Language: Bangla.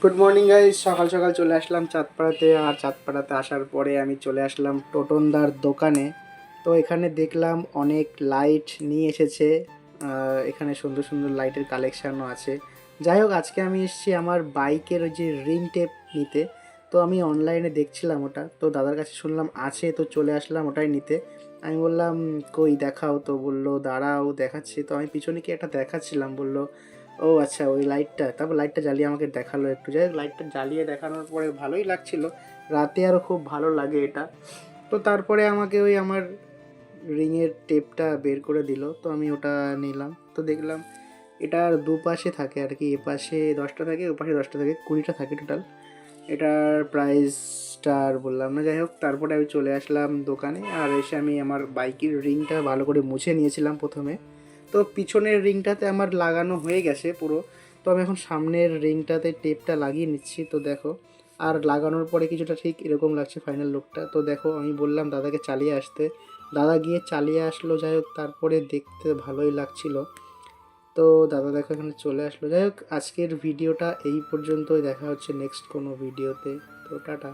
গুড মর্নিং গাইস, সকাল সকাল চলে আসলাম চাঁদপাড়াতে। আর চাঁদপাড়াতে আসার পরে আমি চলে আসলাম টোটনদার দোকানে। তো এখানে দেখলাম অনেক লাইট নিয়ে এসেছে। এখানে সুন্দর সুন্দর লাইটের কালেকশানও আছে। যাই হোক, আজকে আমি এসেছি আমার বাইকের ওই যে রিং টেপ নিতে। তো আমি অনলাইনে দেখছিলাম ওটা, তো দাদার কাছে শুনলাম আছে, তো চলে আসলাম ওটাই নিতে। আমি বললাম কই দেখাও, তো বললো দাঁড়াও দেখাচ্ছি। তো আমি পিছনে কি একটা দেখাচ্ছিলাম, বললো ও আচ্ছা ওই লাইটটা। তারপর লাইটটা জ্বালিয়ে আমাকে দেখালো একটু। যাই হোক, লাইটটা জ্বালিয়ে দেখানোর পরে ভালোই লাগছিল। রাতে আরও খুব ভালো লাগে এটা। তো তারপরে আমাকে ওই আমার রিংয়ের টেপটা বের করে দিল, তো আমি ওটা নিলাম। তো দেখলাম এটার দুপাশে থাকে আর কি, এপাশে 10টা থাকে, ওপাশে 10টা থাকে, 20টা থাকে টোটাল। এটার প্রাইসটা আর বললাম না। যাই হোক, তারপরে আমি চলে আসলাম দোকানে। আর এসে আমি আমার বাইকের রিংটা ভালো করে মুছে নিয়েছিলাম প্রথমে। তো পিছনের রিংটাতে আমার লাগানো হয়ে গেছে পুরো। তো আমি এখন সামনের রিংটাতে টেপটা লাগিয়ে নিচ্ছি। তো দেখো, আর লাগানোর পরে কিছুটা ঠিক এরকম লাগছে ফাইনাল লুকটা। তো দেখো, আমি বললাম দাদাকে চালিয়ে আসতে, দাদা গিয়ে চালিয়ে আসলো। যাই হোক, তারপরে দেখতে ভালোই লাগছিল। তো দাদা দেখো এখানে চলে আসলো। যাই হোক, আজকের ভিডিওটা এই পর্যন্তই। দেখা হচ্ছে নেক্সট কোনো ভিডিওতে। তো টাটা।